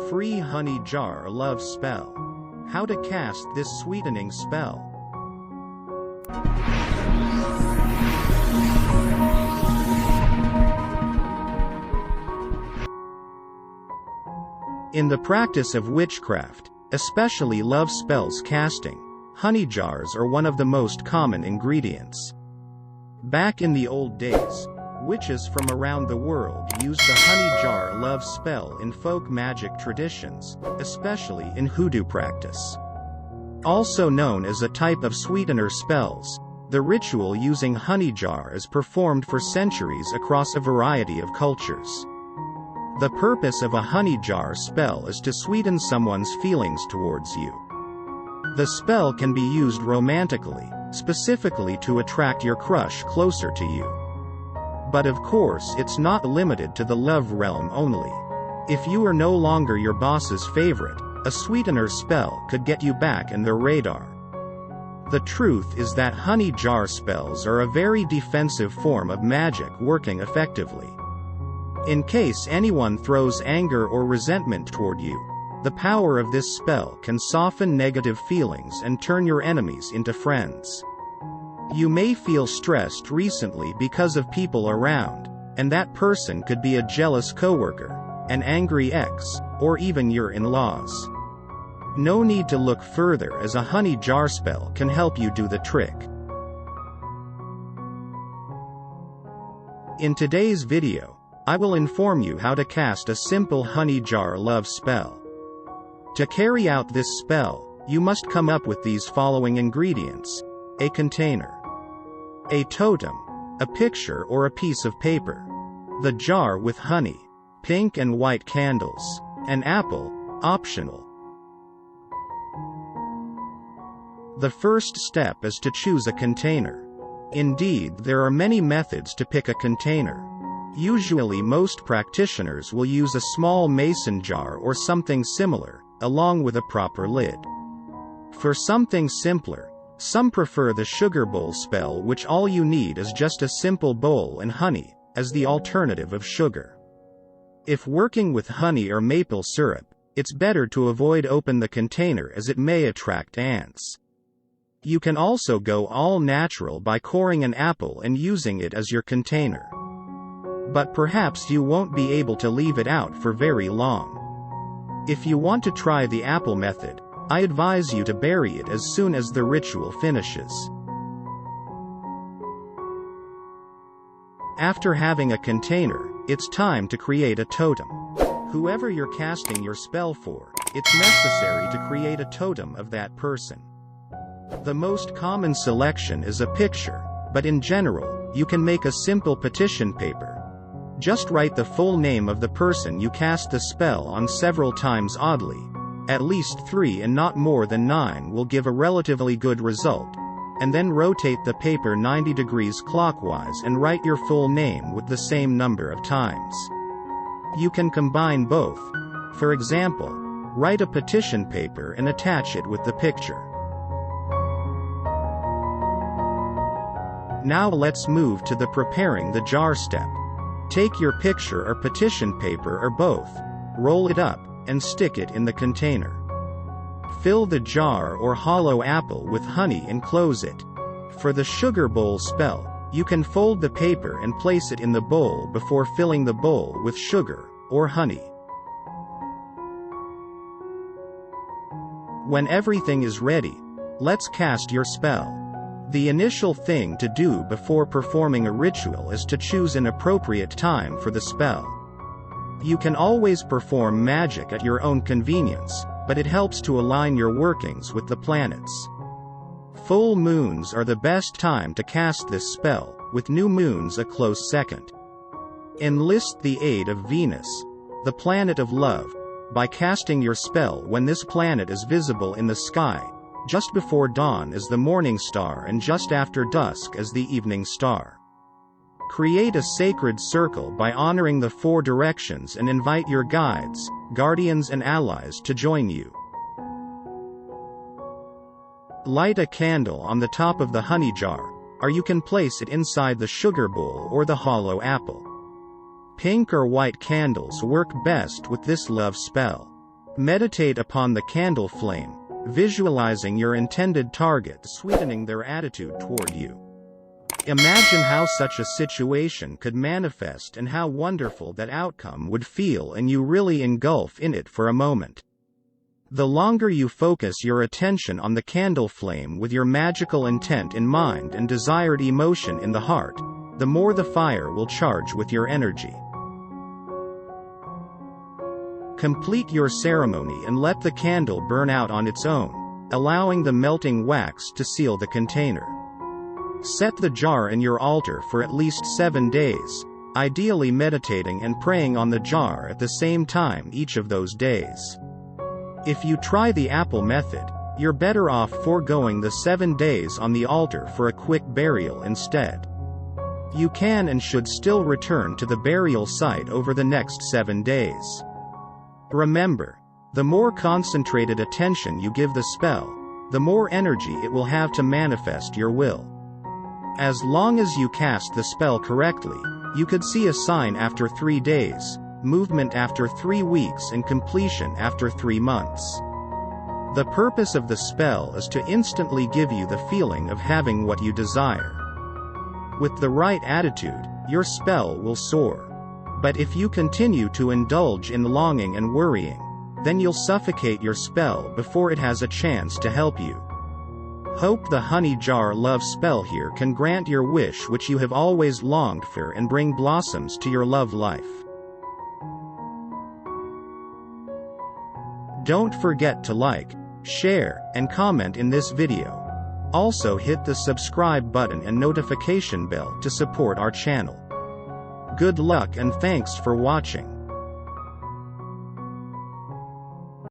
Free honey jar love spell. How to cast this sweetening spell. In the practice of witchcraft, especially love spells casting, honey jars are one of the most common ingredients. Back in the old days, witches from around the world used the honey jar love spell in folk magic traditions, especially in hoodoo practice. Also known as a type of sweetener spells, the ritual using honey jar is performed for centuries across a variety of cultures. The purpose of a honey jar spell is to sweeten someone's feelings towards you. The spell can be used romantically, specifically to attract your crush closer to you. But of course it's not limited to the love realm only. If you are no longer your boss's favorite, a sweetener spell could get you back in their radar. The truth is that honey jar spells are a very defensive form of magic working effectively. In case anyone throws anger or resentment toward you, the power of this spell can soften negative feelings and turn your enemies into friends. You may feel stressed recently because of people around, and that person could be a jealous coworker, an angry ex, or even your in-laws. No need to look further, as a honey jar spell can help you do the trick. In today's video, I will inform you how to cast a simple honey jar love spell. To carry out this spell, you must come up with these following ingredients: a container, a totem, a picture or a piece of paper, the jar with honey, pink and white candles, an apple, optional. The first step is to choose a container. Indeed, there are many methods to pick a container. Usually most practitioners will use a small mason jar or something similar, along with a proper lid. For something simpler, some prefer the sugar bowl spell, which all you need is just a simple bowl and honey, as the alternative of sugar. If working with honey or maple syrup, it's better to avoid open the container as it may attract ants. You can also go all natural by coring an apple and using it as your container. But perhaps you won't be able to leave it out for very long. If you want to try the apple method, I advise you to bury it as soon as the ritual finishes. After having a container, it's time to create a totem. Whoever you're casting your spell for, it's necessary to create a totem of that person. The most common selection is a picture, but in general, you can make a simple petition paper. Just write the full name of the person you cast the spell on several times oddly. At least 3 and not more than 9 will give a relatively good result. And then rotate the paper 90 degrees clockwise and write your full name with the same number of times. You can combine both. For example, write a petition paper and attach it with the picture. Now let's move to the preparing the jar step. Take your picture or petition paper or both, roll it up, and stick it in the container. Fill the jar or hollow apple with honey and close it. For the sugar bowl spell, you can fold the paper and place it in the bowl before filling the bowl with sugar or honey. When everything is ready, let's cast your spell. The initial thing to do before performing a ritual is to choose an appropriate time for the spell. You can always perform magic at your own convenience, but it helps to align your workings with the planets. Full moons are the best time to cast this spell, with new moons a close second. Enlist the aid of Venus, the planet of love, by casting your spell when this planet is visible in the sky, just before dawn as the morning star and just after dusk as the evening star. Create a sacred circle by honoring the 4 directions and invite your guides, guardians and allies to join you. Light a candle on the top of the honey jar, or you can place it inside the sugar bowl or the hollow apple. Pink or white candles work best with this love spell. Meditate upon the candle flame, visualizing your intended target sweetening their attitude toward you. Imagine how such a situation could manifest and how wonderful that outcome would feel, and you really engulf in it for a moment. The longer you focus your attention on the candle flame with your magical intent in mind and desired emotion in the heart, the more the fire will charge with your energy. Complete your ceremony and let the candle burn out on its own, allowing the melting wax to seal the container. Set the jar in your altar for at least 7 days, ideally meditating and praying on the jar at the same time each of those days. If you try the apple method, you're better off foregoing the 7 days on the altar for a quick burial instead. You can and should still return to the burial site over the next 7 days. Remember, the more concentrated attention you give the spell, the more energy it will have to manifest your will. As long as you cast the spell correctly, you could see a sign after 3 days, movement after 3 weeks, and completion after 3 months. The purpose of the spell is to instantly give you the feeling of having what you desire. With the right attitude, your spell will soar. But if you continue to indulge in longing and worrying, then you'll suffocate your spell before it has a chance to help you. Hope the honey jar love spell here can grant your wish which you have always longed for and bring blossoms to your love life. Don't forget to like, share, and comment in this video. Also hit the subscribe button and notification bell to support our channel. Good luck and thanks for watching.